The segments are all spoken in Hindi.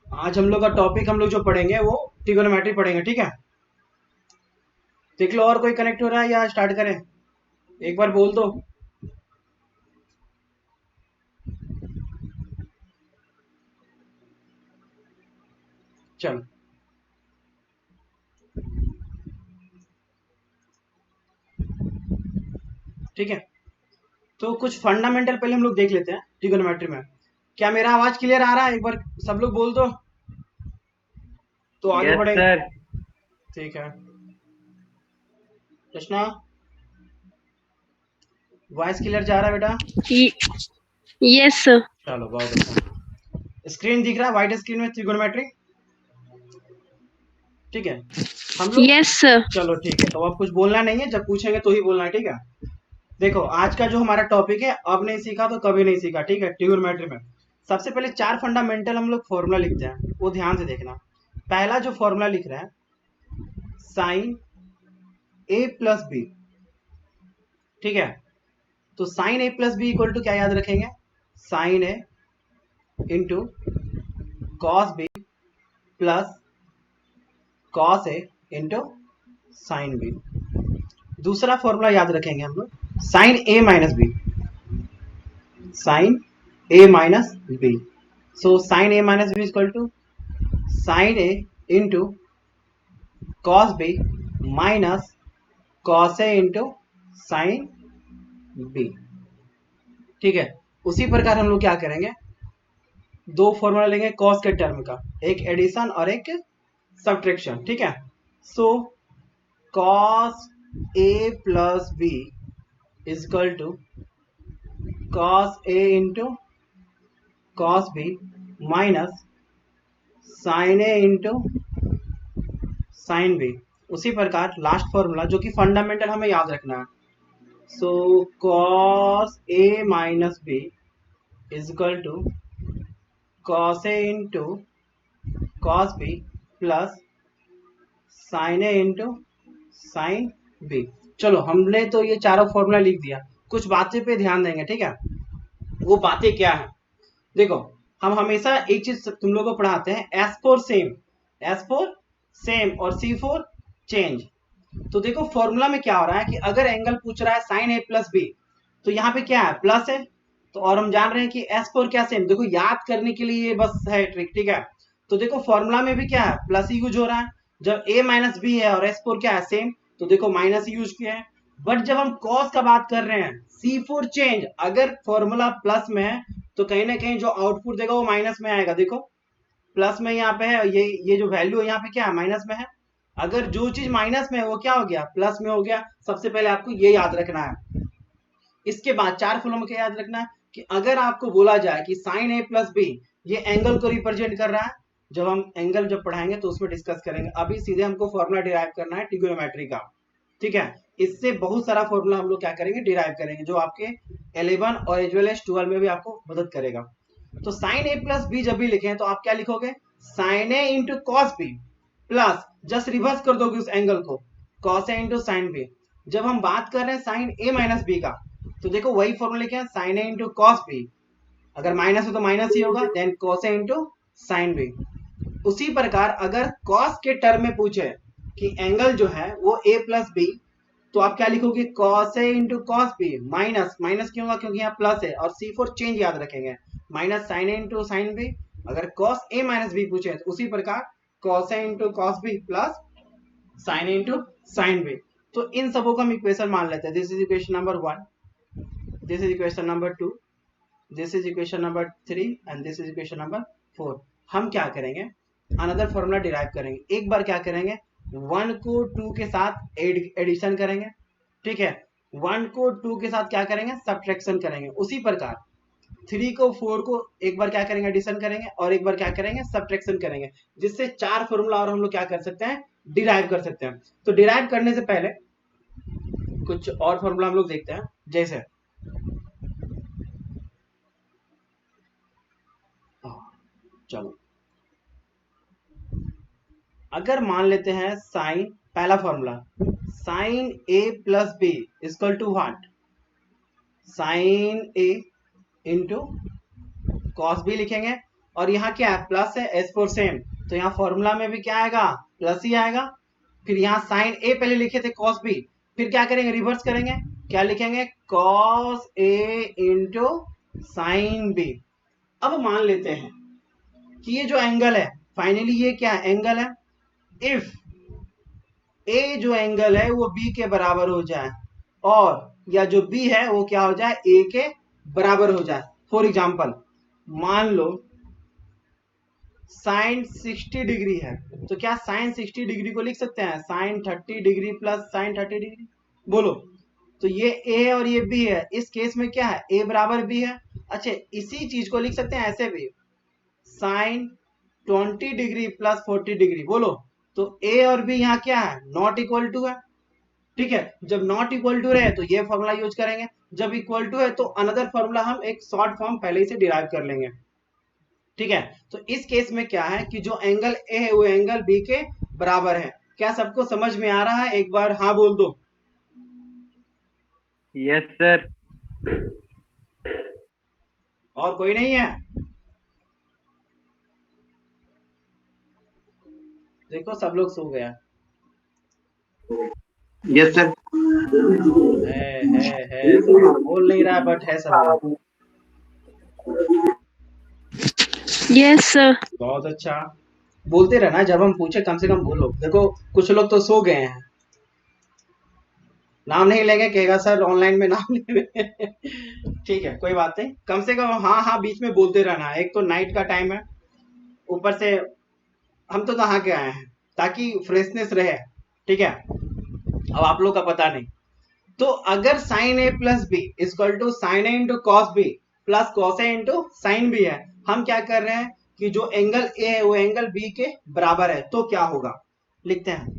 आज हम लोग का टॉपिक हम लोग जो पढ़ेंगे वो ट्रिगोनोमेट्री पढ़ेंगे, ठीक है। देख लो और कोई कनेक्ट हो रहा है या स्टार्ट करें, एक बार बोल दो। चलो ठीक है, तो कुछ फंडामेंटल पहले हम लोग देख लेते हैं ट्रिगोनोमेट्री में। क्या मेरा आवाज क्लियर आ रहा है? एक बार सब लोग बोल दो तो आगे यस बढ़ेंगे। सर। ठीक है, कृष्णा वॉइस क्लियर जा रहा है बेटा? Yes sir. चलो बहुत अच्छा। स्क्रीन दिख रहा है, व्हाइट स्क्रीन में ट्रिगोनोमेट्री, ठीक है। हम लोग यस सर। चलो ठीक है, तो अब कुछ बोलना नहीं है, जब पूछेंगे तो ही बोलना है, ठीक है। देखो आज का जो हमारा टॉपिक है, अब नहीं सीखा तो कभी नहीं सीखा, ठीक है। ट्रिगोनोमेट्री में सबसे पहले चार फंडामेंटल हम लोग फॉर्मूला लिखते हैं, वो ध्यान से देखना। पहला जो फॉर्मूला लिख रहा है, साइन ए प्लस बी, ठीक है। तो sine A plus B equal to क्या याद रखेंगे? Sine A into cos B plus cos A into sine B. दूसरा फॉर्मूला याद रखेंगे हम लोग, sine A minus B, sine A minus B. So sine A minus B equal to sine A into cos B minus cos A into sine B, ठीक है। उसी प्रकार हम लोग क्या करेंगे, दो फॉर्मूला लेंगे कॉस के टर्म का, एक एडिशन और एक सब्ट्रैक्शन, ठीक है। So cos A plus B is equal to cos A into cos B minus sine A into sine B. उसी प्रकार लास्ट फॉर्मूला जो कि फंडामेंटल हमें याद रखना है, so cos A minus B is equal to cos A into cos B plus sine A into sine B. चलो हमने तो ये चारों फॉर्मूला लिख दिया, कुछ बातें पे ध्यान देंगे, ठीक है। वो बातें क्या है, देखो हम हमेशा एक चीज तुम लोगों को पढ़ाते हैं, S four same, S four same और सी फोर चेंज। तो देखो फॉर्मूला में क्या हो रहा है कि अगर एंगल पूछ रहा है साइन ए प्लस बी, तो यहाँ पे क्या है, प्लस है। तो और हम जान रहे हैं कि एस फोर क्या सेम, देखो याद करने के लिए ये बस है ट्रिक, ठीक है। तो देखो फॉर्मूला में भी क्या है, प्लस ही यूज हो रहा है। जब ए माइनस बी है और एस फोर क्या है, सेम, तो देखो माइनस यूज किया है। बट जब हम कॉस का बात कर रहे हैं, सी फोर चेंज, अगर फॉर्मूला प्लस में है तो कहीं ना कहीं जो आउटपुट देगा वो माइनस में आएगा। देखो प्लस में यहाँ पे है, ये जो वैल्यू है यहाँ पे क्या है, माइनस में है। अगर जो चीज माइनस में है वो क्या हो गया, प्लस में हो गया। सबसे पहले आपको ये याद रखना है। इसके बाद चार फॉर्मूला में क्या याद रखना है कि अगर आपको बोला जाए कि साइन ए प्लस बी ये एंगल को रिप्रेजेंट कर रहा है, जब हम एंगल जब पढ़ाएंगे तो उसमें डिस्कस करेंगे। अभी सीधे हमको फॉर्मूला डिराइव करना है ट्रिगोनोमेट्री का, ठीक है। इससे बहुत सारा फॉर्मूला हम लोग क्या करेंगे, डिराइव करेंगे, जो आपके 11 और एज वेल एज 12 में भी आपको मदद करेगा। तो साइन ए प्लस बी जब भी लिखें तो आप क्या लिखोगे, sine A into cos B plus, just reverse कर दोगे उस एंगल को, cos A into sine B. जब हम बात कर रहे हैं साइन ए माइनस बी का, तो देखो वही फॉर्मूला क्या है, sign A into cos B, अगर माइनस हो तो माइनस ही होगा, then cos A into sine B. उसी प्रकार अगर कॉस के टर्म में पूछे कि एंगल जो है वो ए प्लस बी, तो आप क्या लिखोगे, cos A into cos B minus, minus क्यों होगा, क्योंकि यहाँ प्लस है, और सी फोर चेंज याद रखेंगे, minus sine A into sine B. अगर कॉस ए माइनस बी पूछे तो उसी प्रकार cos A into cos B plus sine A into sine B. तो इन सबों को हम इक्वेशन मान लेते हैं। This is equation number 1, this is equation number 2, this is equation number 3 and this is equation number 4। हम क्या करेंगे, अनदर फॉर्मूला डिराइव करेंगे। एक बार क्या करेंगे, 1 को 2 के साथ एडिशन करेंगे, ठीक है। 1 को 2 के साथ क्या करेंगे, सब्ट्रैक्शन करेंगे। उसी प्रकार 3 को 4 को एक बार क्या करेंगे, एडिशन करेंगे, और एक बार क्या करेंगे, सब्ट्रैक्शन करेंगे। जिससे चार फॉर्मूला और हम लोग क्या कर सकते हैं, डिराइव कर सकते हैं। तो डिराइव करने से पहले कुछ और फॉर्मूला हम लोग देखते हैं। जैसे चलो अगर मान लेते हैं साइन, पहला formula sine A plus B equal to what, sine A into cos B लिखेंगे, और यहाँ क्या है प्लस है, एस फोर सेम, तो यहाँ फॉर्मूला में भी क्या आएगा, प्लस ही आएगा। फिर यहाँ साइन ए पहले लिखे थे कॉस बी, फिर क्या करेंगे, रिवर्स करेंगे, क्या लिखेंगे, cos A into sine B. अब मान लेते हैं कि ये जो एंगल है, फाइनली ये क्या एंगल है, इफ ए जो एंगल है वो बी के बराबर हो जाए, और या जो बी है वो क्या हो जाए, ए के बराबर हो जाए। फॉर एग्जाम्पल मान लो साइन 60 डिग्री है, तो क्या साइन 60 डिग्री को लिख सकते हैं sine 30 degree plus sine 30 degree, बोलो। तो ये ए है और ये बी है, इस केस में क्या है, ए बराबर बी है। अच्छा, इसी चीज को लिख सकते हैं ऐसे भी, साइन 20 डिग्री प्लस 40 डिग्री, बोलो। तो ए और बी यहाँ क्या है, नॉट इक्वल टू है, ठीक है। जब नॉट इक्वल टू रहे तो ये फॉर्मूला यूज करेंगे, जब इक्वल टू है तो अनदर फॉर्मूला हम एक शॉर्ट फॉर्म पहले ही से डिराइव कर लेंगे, ठीक है। तो इस केस में क्या है कि जो एंगल ए है वो एंगल बी के बराबर है। क्या सबको समझ में आ रहा है, एक बार हाँ बोल दो। Yes sir. और कोई नहीं है, देखो सब लोग सो गया। Yes sir. है सब बोल नहीं रहा बट है सब लोग। Yes, sir. बहुत अच्छा, बोलते रहना, जब हम पूछे कम से कम बोलो। देखो कुछ लोग तो सो गए हैं, नाम नहीं लेंगे, कहेगा सर ऑनलाइन में नाम ले रहे हैं। ठीक है कोई बात नहीं, कम से कम हाँ हाँ बीच में बोलते रहना है। एक तो नाइट का टाइम है, ऊपर से हम तो नहा के आए हैं ताकि फ्रेशनेस रहे, ठीक है। अब आप लोग का पता नहीं, तो अगर sine A plus B equal to sine A into cos B plus cos A into sine B है, हम क्या कर रहे हैं कि जो एंगल ए है वो एंगल बी के बराबर है, तो क्या होगा लिखते हैं।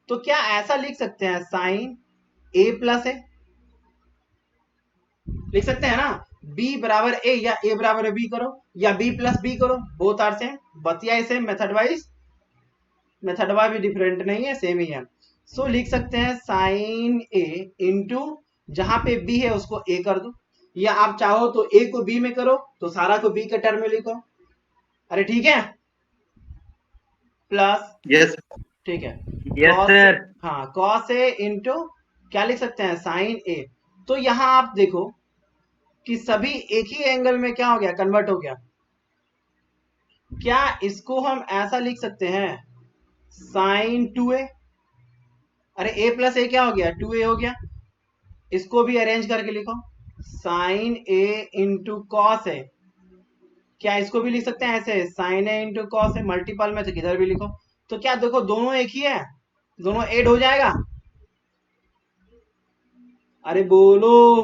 तो क्या ऐसा लिख सकते हैं, साइन ए प्लस ए लिख सकते हैं ना, बी बराबर ए या ए बराबर बी करो या बी प्लस बी करो, बोथ आर सेम, बतिया सेम, मेथड वाइज भी डिफरेंट नहीं है, सेम ही है। सो लिख सकते हैं साइन ए इंटू जहां पे बी है उसको ए कर दो, या आप चाहो तो ए को बी में करो तो सारा को बी के टर्म में लिखो, अरे ठीक है, प्लस यस ठीक है, यस cos सर। हाँ cos ए इंटू क्या लिख सकते हैं साइन ए। तो यहां आप देखो कि सभी एक ही एंगल में क्या हो गया, कन्वर्ट हो गया। क्या इसको हम ऐसा लिख सकते हैं साइन 2a, अरे a प्लस ए क्या हो गया, 2a हो गया, इसको भी अरेंज करके लिखो, साइन ए इंटू कॉस ए। क्या इसको भी लिख सकते हैं ऐसे, sign A into cos A, multiple में तो किधर भी लिखो। तो क्या देखो दोनों एक ही है, दोनों ऐड हो जाएगा, अरे बोलो।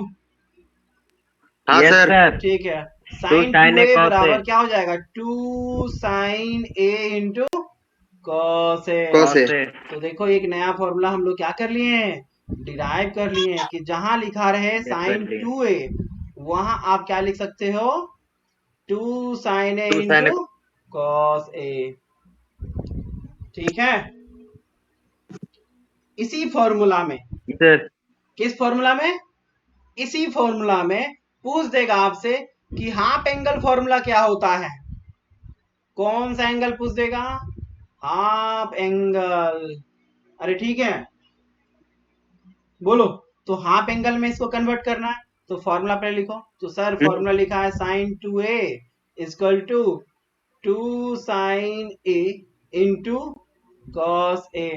हाँ Yes, सर। sir. ठीक है, two sine sine two A A cos बराबर ए क्या हो जाएगा, two sine A into cos A. Cos A. तो देखो एक नया फॉर्मूला हम लोग क्या कर लिए हैं, डिराइव कर लिए हैं, कि जहां लिखा रहे साइन Definitely. 2a वहां आप क्या लिख सकते हो, two sine A two sine into cos A, ठीक है। इसी फॉर्मूला में, सर किस फॉर्मूला में, इसी फॉर्मूला में पूछ देगा आपसे कि हाफ एंगल फॉर्मूला क्या होता है, कौन सा एंगल पूछ देगा, हाफ एंगल, अरे ठीक है बोलो। तो हाफ एंगल में इसको कन्वर्ट करना है, तो फॉर्मूला पहले लिखो। तो सर फॉर्मूला लिखा है sine 2a equal to two sine A into cos A.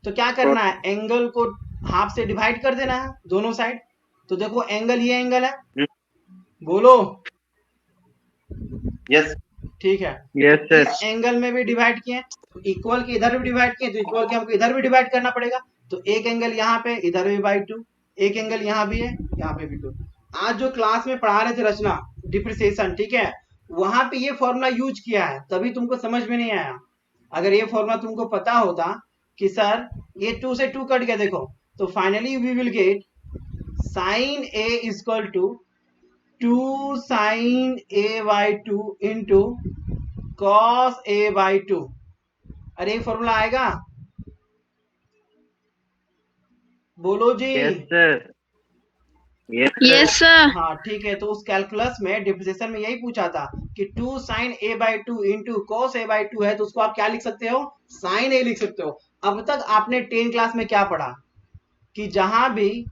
तो क्या करना है, एंगल को हाफ से डिवाइड कर देना है दोनों साइड। तो देखो एंगल ये एंगल है, बोलो। यस ठीक है, यस तो सर इस एंगल में भी डिवाइड किए, तो इक्वल के इधर भी डिवाइड किए, तो इक्वल के हमको इधर भी डिवाइड करना पड़ेगा। तो एक एंगल यहाँ पे, इधर भी बाई 2, एक एंगल यहाँ भी है, यहाँ पे भी 2। आज जो क्लास में पढ़ा रहे थे रचना डिप्रिसिएशन, ठीक है, वहां पे ये फॉर्मूला यूज किया है, तभी तुमको समझ में नहीं आया। अगर ये फॉर्मूला तुमको पता होता कि सर ये 2 से 2 कट गया, देखो, तो finally we will get sine A equal to two sine A by 2 into cos A by 2। अरे फॉर्मूला आएगा, बोलो जी। Yes sir Yes, sir. हाँ ठीक है, तो उस कैलकुलस में डिफरेंशिएशन में यही पूछा था कि 2 sine A by two into cos A by two है, तो उसको आप क्या लिख सकते हो, साइन ए लिख सकते हो। अब तक आपने 10 क्लास में क्या पढ़ा कि जहां भी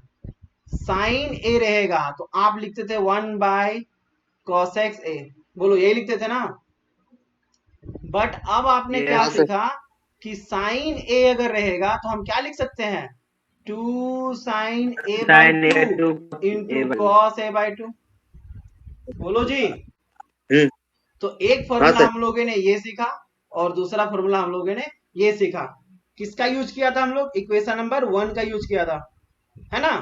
साइन ए रहेगा तो आप लिखते थे 1 बाय कॉस एक्स ए, बोलो यही लिखते थे ना। बट अब आपने क्या Yes, sir. सीखा कि साइन ए अगर रहेगा तो हम क्या लिख सकते हैं, 2 sine A by Sin A two to into A by cos A by two. बोलो जी। हम्म, तो एक हाँ फॉर्मूला सर। हम लोगों ने ये सीखा और दूसरा फॉर्मूला हम लोगों ने ये सीखा। किसका यूज किया था हम लोग, इक्वेशन नंबर 1 का यूज किया था, है ना।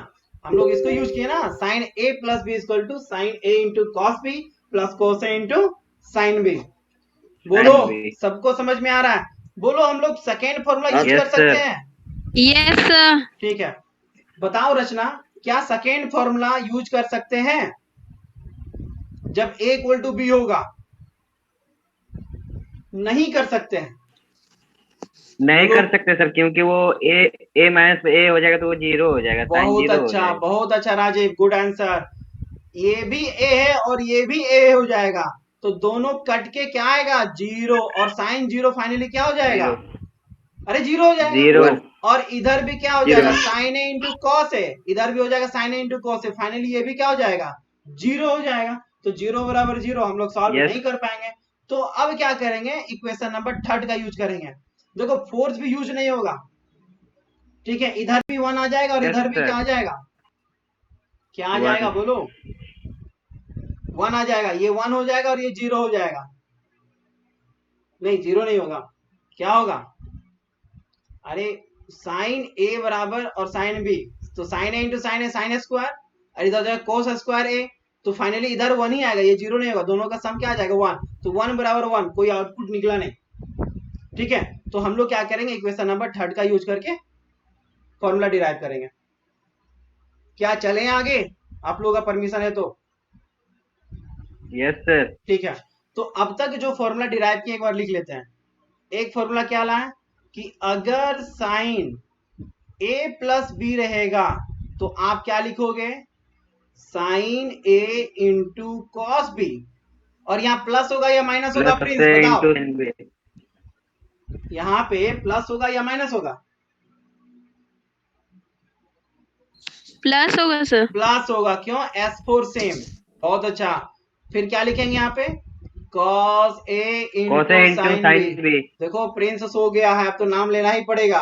हम लोग इसको यूज किए ना, sine A plus B equal to sine A into cos B plus cos A into sine B. बोलो Sin B. सबको समझ में आ रहा है। बोलो हम लोग सेकेंड फॉर्मूला हाँ, यूज yes, कर सकते sir. हैं। Yes, sir. ठीक है, बताओ रचना, क्या सेकेंड फॉर्मूला यूज कर सकते हैं जब ए इक्वल टू बी होगा? नहीं कर सकते हैं। नहीं बोलो। कर सकते सर, क्योंकि वो a माइनस ए हो जाएगा तो वो 0 हो जाएगा, साइन बहुत 0 हो अच्छा, जाएगा। बहुत अच्छा राजीव, गुड आंसर। ये भी ए है और ये भी ए हो जाएगा, तो दोनों कट के क्या आएगा, 0, और साइन 0 फाइनली क्या हो जाएगा, 0 अरे 0 हो जाएगा। 0 1 और इधर भी क्या हो 0 जाएगा, साइन ए इंटू कॉस ए, इधर भी हो जाएगा sine A into cos A, finally ये भी क्या हो जाएगा, 0 हो जाएगा। तो 0 बराबर 0 हम लोग सॉल्व Yes. नहीं कर पाएंगे। तो अब क्या करेंगे, इक्वेशन नंबर 3 का यूज करेंगे। देखो फोर्स भी यूज नहीं होगा, ठीक है, इधर भी 1 आ जाएगा और Yes, इधर भी sir. क्या आ जाएगा, क्या आ One. जाएगा, बोलो 1 आ जाएगा, ये 1 हो जाएगा और ये 0 हो जाएगा। नहीं 0 नहीं होगा, क्या होगा, अरे साइन ए बराबर और साइन बी, तो sine A into sign A, sign A square, और इधर जाएगा कोस स्क्वायर ए, तो फाइनली इधर 1 ही आएगा, ये 0 नहीं होगा, दोनों का सम क्या आ जाएगा 1, तो 1 बराबर 1, कोई आउटपुट निकला नहीं। ठीक है, तो हम लोग क्या करेंगे, इक्वेशन नंबर 3 का यूज करके फॉर्मूला डिराइव करेंगे। क्या चलें आगे, आप लोगों का परमिशन है तो? Yes, sir. ठीक है, तो अब तक जो फॉर्मूला डिराइव किए एक बार लिख लेते हैं। एक फॉर्मूला क्या लाए कि अगर साइन ए प्लस बी रहेगा तो आप क्या लिखोगे, sine A into cos B, और यहाँ प्लस होगा या माइनस होगा, Plus प्रिंस A बताओ, into sin B. यहाँ पे प्लस होगा या माइनस होगा, प्लस होगा सर। प्लस होगा, क्यों, S4 सेम, बहुत अच्छा। फिर क्या लिखेंगे यहाँ पे, cos A Cos into A into sine sin B. B. देखो प्रिंस सो गया है, अब तो नाम लेना ही पड़ेगा,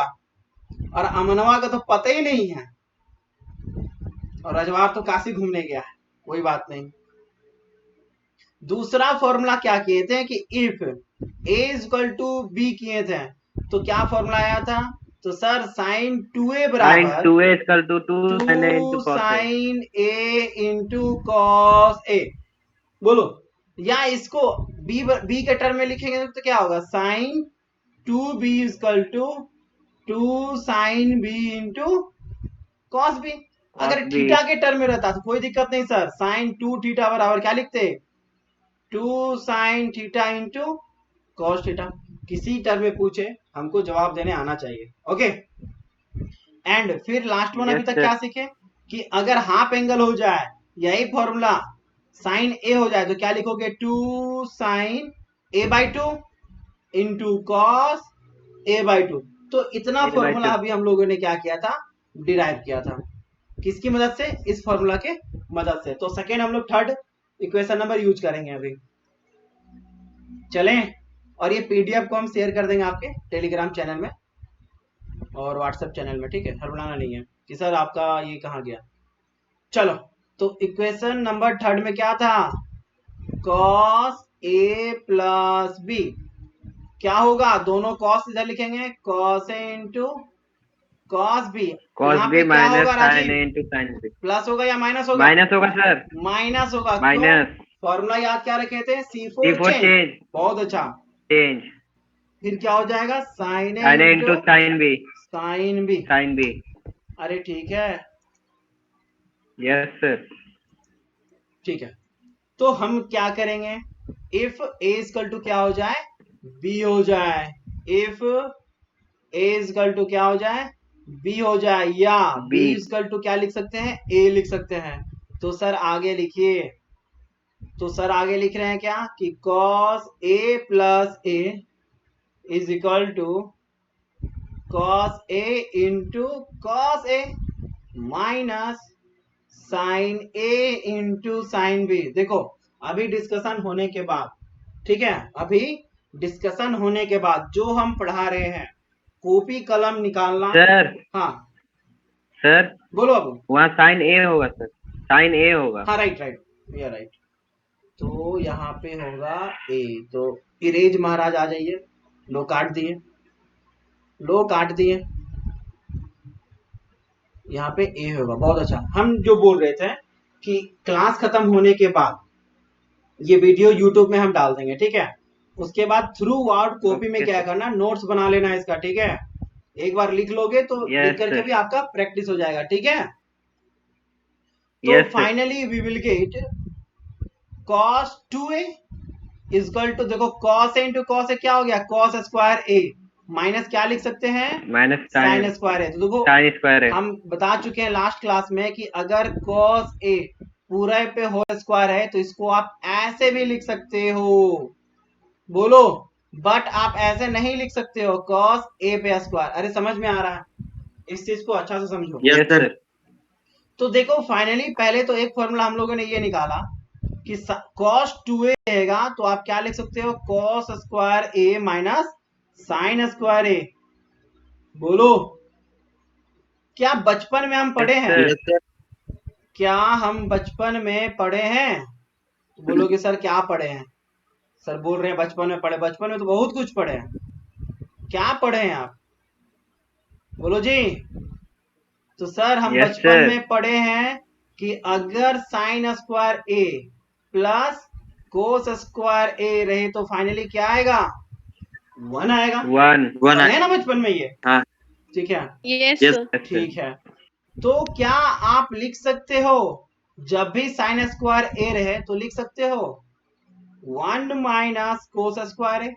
और अमनवा का तो पता ही नहीं है, और रजवार तो काशी घूमने गया है, कोई बात नहीं। दूसरा फॉर्मूला क्या किए थे कि if a is equal to B किए थे, तो क्या फॉर्मूला आया था, तो सर साइन 2a Sin बराबर 2A is equal to 2 sin A 2 into cos A. Sine A into cos A. बोलो, या इसको बी के टर्म में लिखेंगे तो क्या होगा, sine 2b equal to 2 sine B into cos B. अगर Cos B. थीटा के टर्म में रहता तो कोई दिक्कत नहीं सर, साइन 2 थीटा बराबर क्या लिखते, 2 sine theta into cos theta. किसी टर्म में पूछे हमको जवाब देने आना चाहिए, ओके। एंड फिर लास्ट वन अभी Yes, तक sir. क्या सीखे कि अगर हाफ एंगल हो जाए, यही फॉर्मूला साइन ए हो जाए तो क्या लिखोगे, 2 sine A by two into cos A by two. तो इतना A by फॉर्मूला 2. अभी हम लोगों ने क्या किया था, डिराइव किया था, किसकी मदद से, इस फॉर्मूला के मदद से। तो सेकेंड हम लोग 3rd इक्वेशन नंबर यूज करेंगे अभी, चलें। और ये पीडीएफ को हम शेयर कर देंगे आपके टेलीग्राम चैनल में और व्हाट्सएप चैनल में, ठीक है, हड़बड़ाना नहीं है कि सर आपका ये कहाँ गया। चलो, तो इक्वेशन नंबर 3rd में क्या था, cos a प्लस बी, क्या होगा, दोनों cos इधर लिखेंगे, cos a into cos b, Cos यहाँ B पे क्या minus होगा sin Rajiv, A into sin B. Plus होगा या माइनस होगा, माइनस होगा सर, माइनस होगा, क्यों, माइनस फॉर्मूला याद क्या रखे थे, C4 C4 चेंज, change, बहुत अच्छा। change. फिर क्या हो जाएगा, sine A Sin A into into sin B, sine B. sin B. अरे ठीक है, Yes, sir. ठीक है, तो हम क्या करेंगे, इफ ए इक्वल टू क्या हो जाए, बी हो जाए, इफ ए इक्वल टू क्या हो जाए, बी हो जाए, या बी B. इक्वल टू क्या लिख सकते हैं, ए लिख सकते हैं। तो सर आगे लिखिए, तो सर आगे लिख रहे हैं क्या कि cos a plus a is equal to cos a into cos a minus sine a into sine b। देखो अभी डिस्कशन होने के बाद, ठीक है, अभी डिस्कशन होने के बाद जो हम पढ़ा रहे हैं, कॉपी कलम निकालना। सर हाँ सर बोलो बाबू। वहाँ साइन ए होगा सर, साइन ए होगा। हाँ राइट राइट, ये राइट। तो यहाँ पे होगा ए, तो इरेज महाराज आ जाइए, लो काट दिए, लो काट दिए, यहाँ पे ए होगा। बहुत अच्छा। हम जो बोल रहे थे कि क्लास खत्म होने के बाद ये वीडियो यूट्यूब में हम डाल देंगे, ठीक है। उसके बाद थ्रू आउट कॉपी में ओके क्या सर। करना, नोट्स बना लेना है इसका, ठीक है। एक बार लिख लोगे तो लिख यस करके सर, भी आपका प्रैक्टिस हो जाएगा, ठीक है। तो yes sir, finally we will get cos 2a equal to, देखो cos a into cos a क्या हो गया, cos स्क्वायर a माइनस क्या लिख सकते हैं, माइनस साइन साइन, स्क्वायर है। तो देखो साइन स्क्वायर है। हम बता चुके हैं लास्ट क्लास में कि अगर cos a पूरे पे होल स्क्वायर है तो इसको आप ऐसे भी लिख सकते हो, बोलो। बट आप ऐसे नहीं लिख सकते हो cos a पे स्क्वायर। अरे समझ में आ रहा है, इस चीज को अच्छा से समझो। Yes sir. तो देखो फाइनली पहले तो एक फॉर्मूला हम लोगों ने ये निकाला कि cos 2a रहेगा तो आप क्या लिख सकते हो, cos square a minus sine square a। बोलो क्या बचपन में हम पढ़े हैं, यस सर। क्या हम बचपन में पढ़े हैं? तो बोलोगे सर क्या पढ़े हैं, सर बोल रहे हैं बचपन में पढ़े। बचपन में तो बहुत कुछ पढ़े हैं, क्या पढ़े हैं आप, बोलो जी। तो सर हम यस बचपन सर। में पढ़े हैं कि अगर sign square a plus cos square a रहे तो फाइनली क्या आएगा, 1 आएगा। वन पढ़े हैं ना बचपन में ये, हाँ। ठीक है, यस यस सर। सर। ठीक है। तो क्या आप लिख सकते हो, जब भी साइन स्क्वायर a रहे तो लिख सकते हो 1 माइनस कोस स्क्वायर a।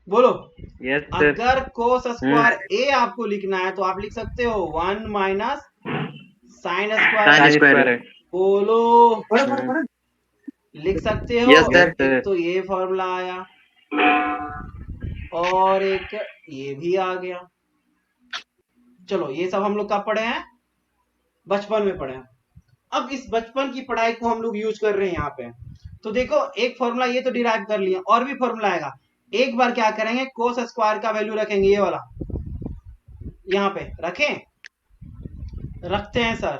बोलो यस सर। अगर कोस स्क्वायर a आपको लिखना है तो आप लिख सकते हो 1 minus sine square sine a। Square है। बोलो हम्म, लिख सकते हो। Yes sir. एक तो ये फॉर्मूला आया और एक ये भी आ गया। चलो ये सब हम लोग कब पढ़े हैं, बचपन में पढ़े हैं। अब इस बचपन की पढ़ाई को हम लोग यूज कर रहे हैं यहाँ पे। तो देखो एक फॉर्मूला ये तो डिराइव कर लिया, और भी फॉर्मूला आएगा। एक बार क्या करेंगे, कोस स्क्वायर का वैल्यू रखेंगे, ये वाला यहाँ पे रखें, रखते हैं सर।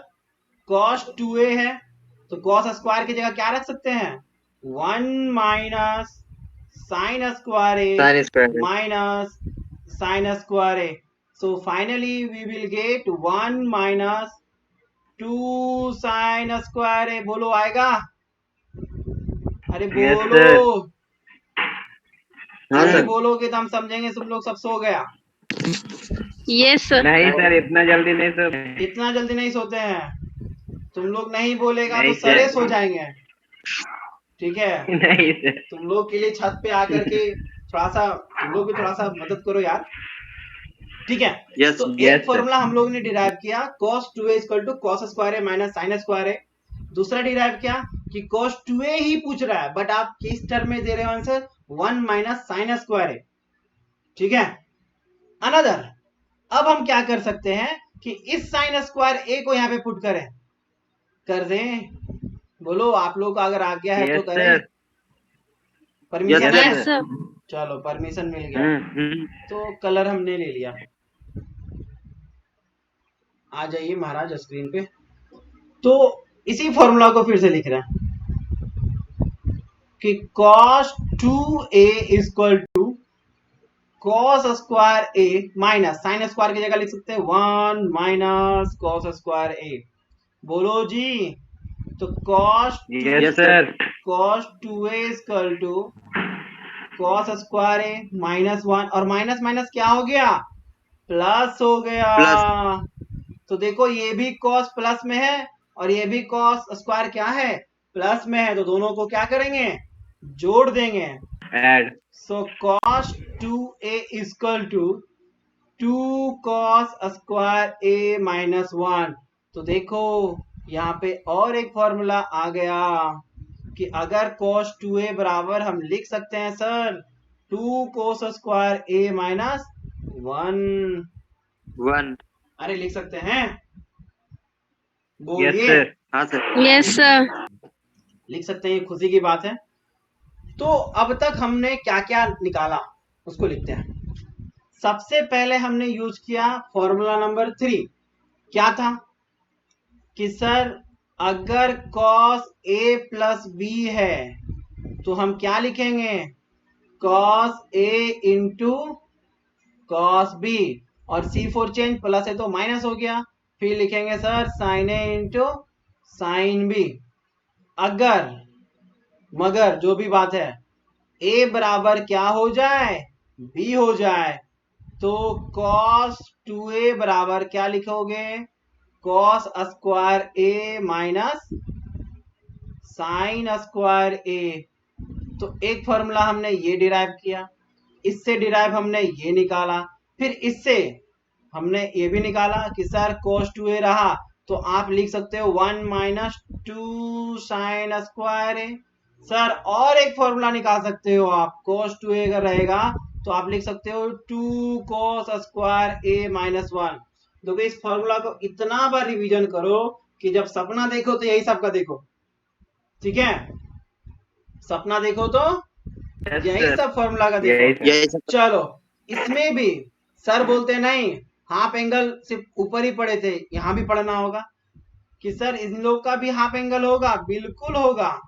cos 2a है तो cos स्क्वायर की जगह क्या रख सकते हैं, 1 minus sine square a sine square है। Minus sine square a। So finally we will get 1 minus 2 sine square a। बोलो आएगा, अरे यस बोलो, सर। हाँ नहीं सर। बोलोगे तो हम समझेंगे तुम लोग सब सो गया। Yes sir. नहीं सर, इतना जल्दी नहीं सर। इतना जल्दी नहीं सोते हैं, तुम लोग नहीं बोलेगा तो नहीं सरे सर। सो जाएंगे, ठीक है। नहीं सर। तुम लोग के लिए छत पे आकर के थोड़ा सा, तुम लोग भी थोड़ा सा मदद करो यार, ठीक है। यस तो एक यस सर। फॉर्मूला हम लोग ने डिराइव किया, cos 2a equal to cos square a minus sine square a। दूसरा डिराइव किया कि cos 2a ही पूछ रहा है, बट आप किस टर्म में दे रहे हो answer, 1 minus sine square a, ठीक है। अनदर, अब हम क्या कर सकते हैं कि इस साइन स्क्वायर a को यहाँ पे पुट करें, कर दें। बोलो आप लोग का अगर आज्ञा है तो यस करें, सर। परमिशन है। Yes sir. चलो परमिशन मिल गया, हम्म। तो कलर हमने ले लिया। आ जाइए महाराज स्क्रीन पे। तो इसी फॉर्मूला को फिर से लिख रहे हैं कि cos 2a equal to cos square a minus sine square की जगह लिख सकते हैं 1 माइनस cos स्क्वायर a। बोलो जी। तो cos yes sir. 2a equal to cos square a minus 1, और माइनस माइनस क्या हो गया, प्लस हो गया। तो देखो ये भी cos प्लस में है और ये भी cos स्क्वायर क्या है, प्लस में है। तो दोनों को क्या करेंगे, जोड़ देंगे। Add. So cos 2a equal to 2 cos square a minus 1। तो देखो यहाँ पे और एक फॉर्मूला आ गया कि अगर cos 2a बराबर हम लिख सकते हैं sir 2 cos square a minus 1। 1। अरे लिख सकते हैं, यस बोलिए। सर। हाँ सर। Yes, sir. लिख सकते हैं, ये खुशी की बात है। तो अब तक हमने क्या क्या निकाला उसको लिखते हैं। सबसे पहले हमने यूज किया फॉर्मूला नंबर 3। क्या था कि सर अगर cos a प्लस b है तो हम क्या लिखेंगे, cos a into cos b, और c फोर चेंज, प्लस है तो माइनस हो गया, फिर लिखेंगे sir sin a into sin b। अगर मगर जो भी बात है a बराबर क्या हो जाए, b हो जाए, तो cos 2a बराबर क्या लिखोगे, cos square a minus sin square a। तो एक फॉर्मूला हमने ये डिराइव किया, इससे डिराइव हमने ये निकाला, फिर इससे हमने ये भी निकाला कि सर cos 2a रहा तो आप लिख सकते हो 1 minus 2 sin square a। Sir और एक फॉर्मूला निकाल सकते हो आप, cos 2a अगर रहेगा तो आप लिख सकते हो 2 cos स्क्वायर a माइनस 1। देखो इस फॉर्मूला को इतना बार रिवीजन करो कि जब सपना देखो तो यही सबका देखो, ठीक है। सपना देखो तो यस यही सर। सब फॉर्मूला का यही देखो। सर। चलो इसमें भी सर बोलते नहीं हाफ एंगल सिर्फ ऊपर ही पड़े थे, यहाँ भी पढ़ना होगा कि सर इन लोग का भी हाफ एंगल होगा, बिल्कुल होगा।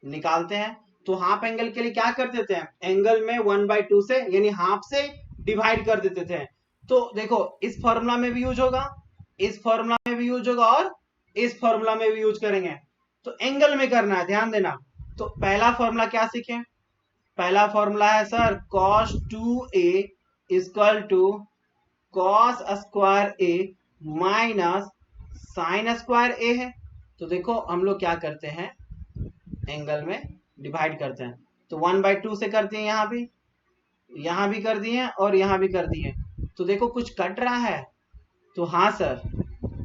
निकालते हैं तो हाफ एंगल के लिए क्या करते थे, एंगल में 1/2 से यानी हाफ से डिवाइड कर देते थे। तो देखो इस फॉर्मूला में भी यूज होगा, इस फॉर्मूला में भी यूज होगा, और इस फॉर्मूला में भी यूज करेंगे। तो एंगल में करना है, ध्यान देना। तो पहला फॉर्मूला क्या सीखे, पहला फॉर्मूला है sir cos 2a equal to cos square a minus sin square a है। तो देखो हम लोग क्या करते हैं, एंगल में डिवाइड करते हैं, तो 1/2 से करते हैं, यहाँ भी कर दिए और यहाँ भी कर दिए। तो देखो कुछ कट रहा है, तो हाँ सर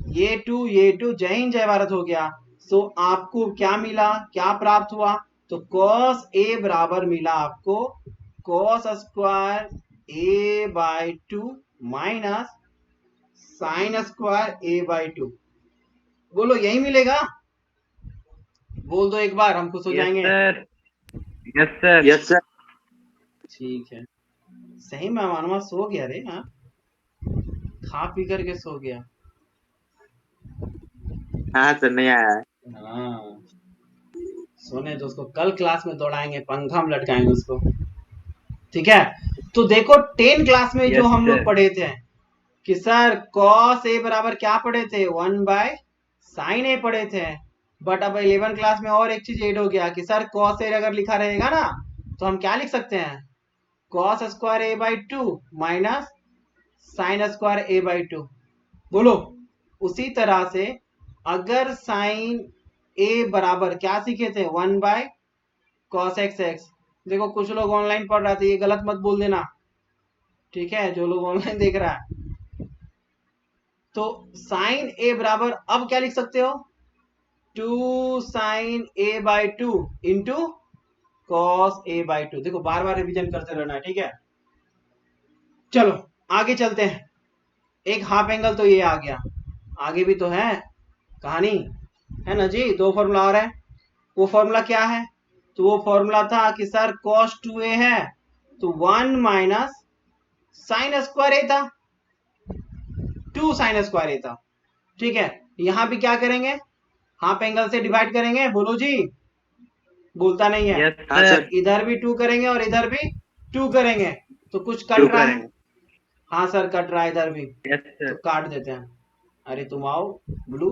ये टू जय हिंद जय भारत हो गया। सो आपको क्या मिला, क्या प्राप्त हुआ, तो cos a बराबर मिला आपको cos square a/2 minus sin square a/2। बोलो यही मिलेगा, बोल दो एक बार, हम खुश हो यस जाएंगे। Sir. Yes sir. Yes sir. ठीक है, सही में मानवा सो गया रे, हाँ खा पी करके सो गया। हाँ सर, नहीं आया है। हाँ सोने दो उसको, कल क्लास में दौड़ाएंगे, पंखा में लटकाएंगे उसको, ठीक है। तो देखो 10 क्लास में जो यस हम लोग सर। पढ़े थे कि सर cos a बराबर क्या पढ़े थे, 1/sin a पढ़े थे। बट अब 11 क्लास में और एक चीज ऐड हो गया कि सर cos a अगर लिखा रहेगा ना तो हम क्या लिख सकते हैं, cos square a/2 minus sin square a/2। बोलो उसी तरह से अगर sin a बराबर क्या सीखे थे, 1/cos x। देखो कुछ लोग ऑनलाइन पढ़ रहे थे, ये गलत मत बोल देना, ठीक है, जो लोग ऑनलाइन देख रहा है। तो sin a बराबर अब क्या लिख सकते हो, 2 sin a/2 into cos a/2। देखो बार बार रिवीजन करते रहना है, ठीक है। चलो आगे चलते हैं, एक हाफ एंगल तो ये आ गया, आगे भी तो है कहानी, है ना जी। दो फॉर्मूला और है, वो फॉर्मूला क्या है, तो वो फॉर्मूला था कि सर cos 2a है तो 1 माइनस sin स्क्वायर a था, 2 sin स्क्वायर a था, ठीक है। यहां भी क्या करेंगे, हाफ एंगल से डिवाइड करेंगे, बोलो जी, बोलता नहीं है। यस हाँ सर। सर। इधर भी 2 करेंगे और इधर भी 2 करेंगे, तो कुछ कट 2 रहा है, करेंगे। हाँ सर कट रहा है इधर भी, यस तो सर। काट देते हैं। अरे तुम आओ ब्लू,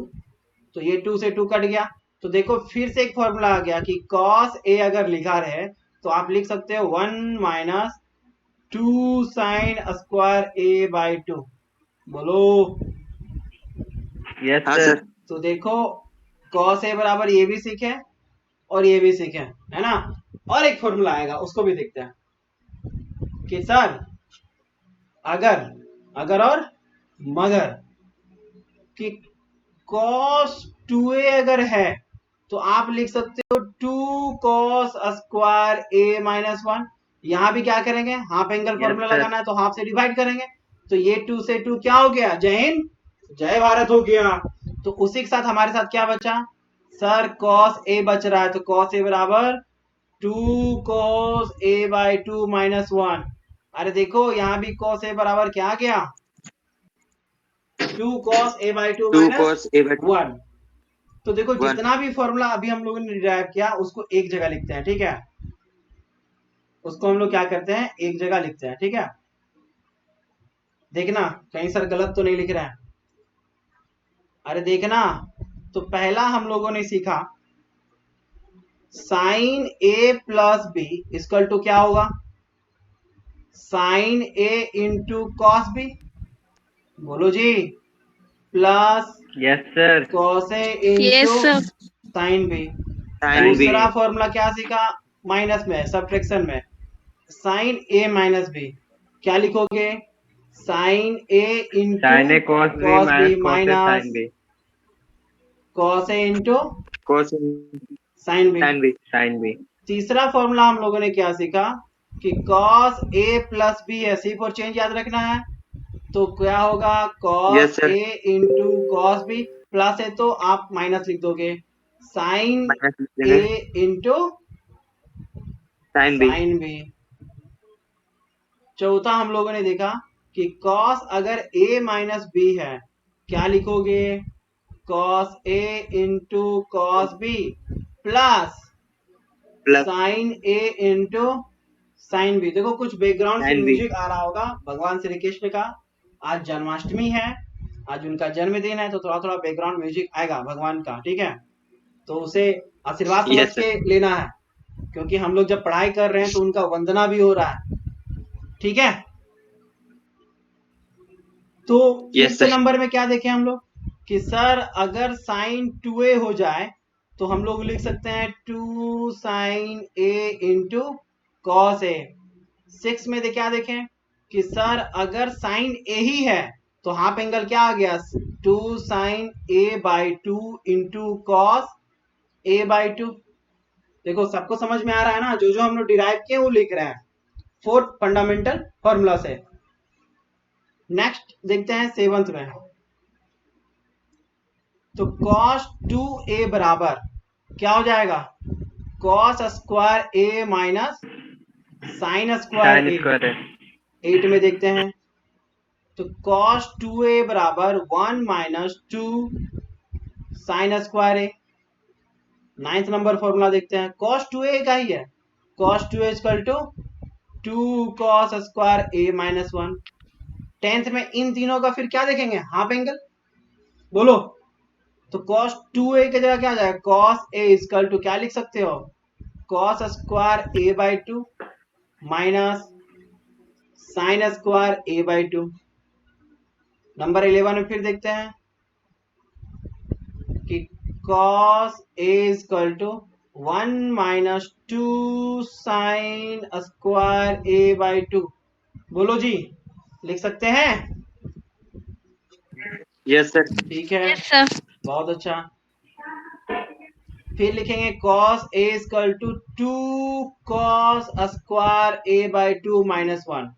तो ये 2 से 2 कट गया। तो देखो फिर से एक फॉर्मूला आ गया कि cos a अगर लिखा रहे तो आप लिख सकते हो 1 माइनस 2 sin स्क्वायर a/2। बोलो, यस हाँ सर। सर। तो देखो cos a बराबर ये भी सीखे और ये भी सीखे, है ना। और एक फॉर्मूला आएगा उसको भी देखते हैं कि सर अगर, अगर और मगर कि cos 2a अगर है तो आप लिख सकते हो 2 cos स्क्वायर a माइनस 1। यहाँ भी क्या करेंगे, हाफ एंगल फॉर्मूला sir. लगाना है तो हाफ से डिवाइड करेंगे, तो ये 2 से 2 क्या हो गया, जय हिंद जय भारत हो गया। तो उसी के साथ हमारे साथ क्या बचा सर, cos a बच रहा है, तो cos a बराबर 2 cos a बाई 2 माइनस 1। अरे देखो यहाँ भी cos a बराबर क्या आ गया, 2 cos a by 2 2 minus cos a by 1। तो देखो 1। जितना भी फॉर्मूला अभी हम लोगों ने डिराइव किया उसको एक जगह लिखते हैं, ठीक है, उसको हम लोग क्या करते हैं, एक जगह लिखते हैं, ठीक है। देखना कहीं सर गलत तो नहीं लिख रहे हैं, अरे देखना। तो पहला हम लोगों ने सीखा sine A plus B equal to क्या होगा, sine A into cos B, बोलो जी, plus Yes, sir. Cos A Yes, into sir. Sine B. sin b दूसरा फॉर्मूला क्या सीखा, माइनस में, सब्ट्रैक्शन में, साइन ए माइनस बी, क्या लिखोगे, sine A into Sin A cos B cos B minus cos A minus sin B. Cos A into cos sine B. sin b Sin B. तीसरा फॉर्मूला हम लोगों ने क्या सीखा कि कॉस ए प्लस बी है, सी फॉर चेंज याद रखना है, तो क्या होगा Yes, कॉस sir. ए इंटू कॉस बी, प्लस है तो आप माइनस लिख दोगे, साइन minus लिख ए देंगे into sin b sine B. चौथा हम लोगों ने देखा कि cos अगर a माइनस बी है क्या लिखोगे, cos a into cos B plus plus sine a into sine B. देखो कुछ बैकग्राउंड से sin b म्यूजिक आ रहा होगा, भगवान श्री कृष्ण का आज जन्माष्टमी है, आज उनका जन्मदिन है, तो थोड़ा थोड़ा बैकग्राउंड म्यूजिक आएगा भगवान का, ठीक है, तो उसे आशीर्वाद समझ yes sir के लेना है, क्योंकि हम लोग जब पढ़ाई कर रहे हैं तो उनका वंदना भी हो रहा है, ठीक है। तो yes फिफ्थ sir नंबर में क्या देखें हम लोग कि सर अगर साइन 2a हो जाए तो हम लोग लिख सकते हैं 2 साइन a इंटू कॉस ए। 6 में क्या देखें कि सर अगर साइन a ही है तो हाफ एंगल क्या आ गया, 2 sine a by 2 into cos a by 2। देखो सबको समझ में आ रहा है ना, जो जो हम लोग डिराइव किए वो लिख रहे हैं फोर्थ फंडामेंटल फॉर्मूला से। नेक्स्ट देखते हैं 7th में, तो cos 2a बराबर क्या हो जाएगा, cos square a minus sine square Sin a। square A. 8 में देखते हैं, तो cos 2a बराबर 1 minus 2 sine square a। 9th number formula देखते हैं, cos 2a का ही है, cos 2a equal to 2 cos square a minus 1। 10th में इन तीनों का फिर क्या देखेंगे, हाफ एंगल, बोलो, तो cos 2a की जगह क्या आ जाएगा, cos a इक्वल टू क्या लिख सकते हो, cos square a by 2 minus sine square a by 2। Number 11 में फिर देखते हैं कि cos a equal to 1 minus 2 sine square a by 2। बोलो जी, लिख सकते हैं, yes sir ठीक है, Yes, sir. बहुत अच्छा। फिर लिखेंगे cos a equal to 2 cos square a by 2 minus 1।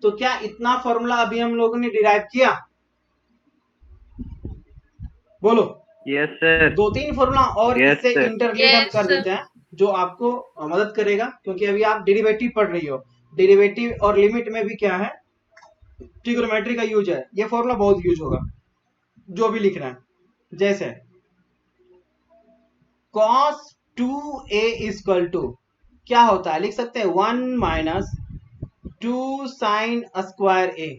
तो क्या इतना फॉर्मूला अभी हम लोगों ने डिराइव किया, बोलो। Yes, sir. 2-3 फॉर्मूला और Yes, इससे sir. इंटरलेट हम Yes, कर sir. देते हैं जो आपको मदद करेगा, क्योंकि अभी आप डेरिवेटिव पढ़ रही हो, डेरिवेटिव और लिमिट में भी क्या है, ट्रिग्नोमेट्री का यूज है, ये फॉर्मूला बहुत यूज होगा जो भी लिख रहे हैं। जैसे cos 2a इक्वल टू क्या होता है, लिख सकते हैं 1 माइनस 2 साइन स्क्वायर a,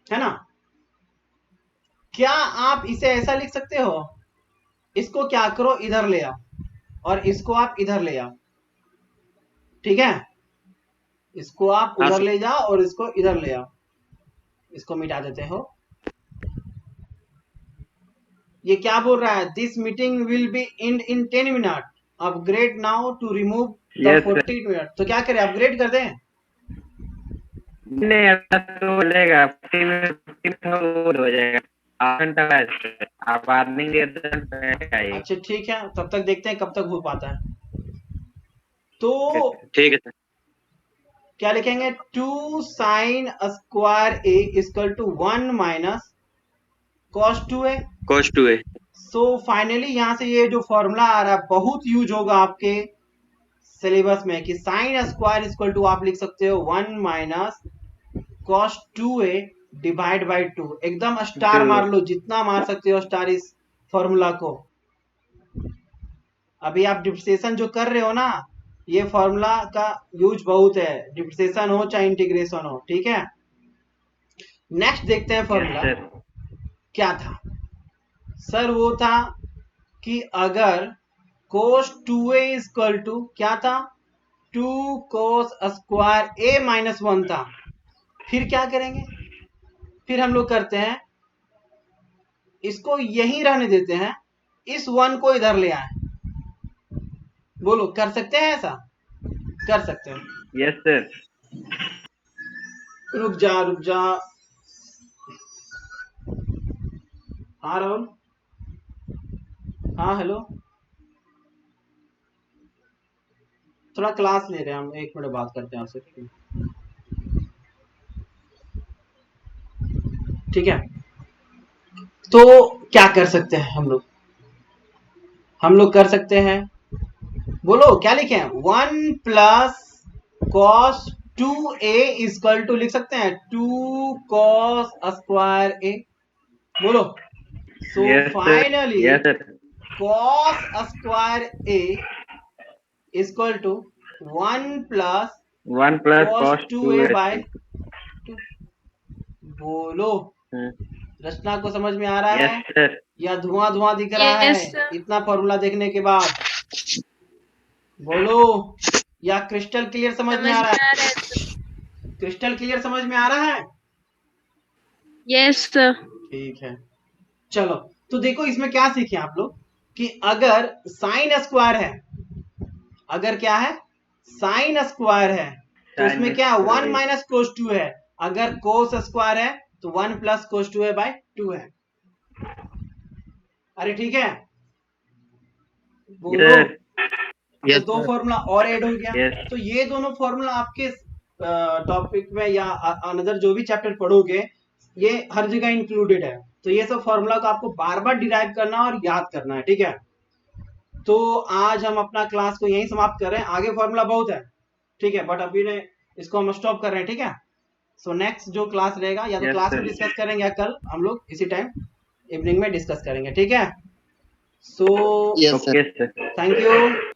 है ना। क्या आप इसे ऐसा लिख सकते हो, इसको क्या करो, इधर ले आओ और इसको आप इधर ले आओ, ठीक है, इसको आप हाँ उधर सर ले जाओ और इसको इधर ले आओ, इसको मिटा देते हो। ये क्या बोल रहा है, this meeting will be end in 10 minute, upgrade now to remove the Yes, sir. 40 minute. तो क्या करें, अपग्रेड कर दें, नहीं ऐसा तो चलेगा 50 में हो जाएगा, आधा घंटा बाद सर, आप वार्निंग दे तो आइए। अच्छा ठीक है, तब तक देखते हैं कब तक हो पाता है। तो ठीक है सर। क्या लिखेंगे, 2 sine square A equal to 1 minus cos 2a। cos 2a। So finally यहाँ से ये जो फॉर्मूला आ रहा है बहुत यूज होगा आपके सिलेबस में कि साइन स्क्वायर इक्वल टू आप लिख सकते हो 1 minus cos 2a divide by 2। एकदम स्टार 2। मार लो, जितना मार सकते हो स्टार इस फॉर्मूला को। अभी आप डिफ्रेंशिएशन जो कर रहे हो ना, ये फॉर्मूला का यूज बहुत है, डिफ्रेंशिएशन हो चाहे इंटीग्रेशन हो, ठीक है। नेक्स्ट देखते हैं फॉर्मूला सर क्या था। सर वो था कि अगर cos 2a इक्वल टू क्या था, 2 cos स्क्वायर a माइनस 1 था। फिर क्या करेंगे, फिर हम लोग करते हैं इसको यहीं रहने देते हैं, इस 1 को इधर ले आए। बोलो कर सकते हैं ऐसा, कर सकते हैं। Yes sir. रुक जा। हाँ राहुल, हाँ हेलो, थोड़ा क्लास ले रहे हैं हम, 1 मिनट बात करते हैं आपसे, ठीक है। तो क्या कर सकते हैं हम लोग कर सकते हैं, बोलो क्या लिखे, 1 plus cos 2a equal to लिख सकते हैं 2 कॉस स्क्वायर a। बोलो। So yes sir. Finally yes sir. Cos square a equal to 1 plus 1 plus cos cos 2a 2a। By 2। बोलो, रचना को समझ में आ रहा है यस सर। या धुआं दिख रहा है Yes, sir. इतना फॉर्मूला देखने के बाद? बोलो, या क्रिस्टल क्लियर समझ में समझ आ में रहा आ है? रहा है sir. क्रिस्टल क्लियर समझ में आ रहा है? Yes, sir. ठीक है, चलो। तो देखो इसमें क्या सीखे आप लोग कि अगर साइन स्क्वायर है, अगर क्या है साइन स्क्वायर है, तो Sin उसमें क्या square 1 है। माइनस कोस 2 है। अगर कोस स्क्वायर है तो 1 प्लस कोस 2 बाय 2 है। अरे ठीक है, बोलो। Yes, तो यस दो सर। फॉर्मूला और ऐड हो गया। yes. तो ये दोनों फॉर्मूला आपके टॉपिक में या अनदर जो भी चैप्टर पढ़ोगे ये हर जगह इंक्लूडेड है। तो ये सब फॉर्मूला को आपको बार बार डिराइव करना और याद करना है, ठीक है। तो आज हम अपना क्लास को यहीं समाप्त कर रहे हैं, आगे फॉर्मूला बहुत है, ठीक है, बट अभी ने इसको हम स्टॉप कर रहे हैं, ठीक है। सो नेक्स्ट जो क्लास रहेगा या तो Yes, क्लास sir. में डिस्कस करेंगे या कल हम लोग इसी टाइम इवनिंग में डिस्कस करेंगे, ठीक है। सो yes sir. Okay, sir. Thank you.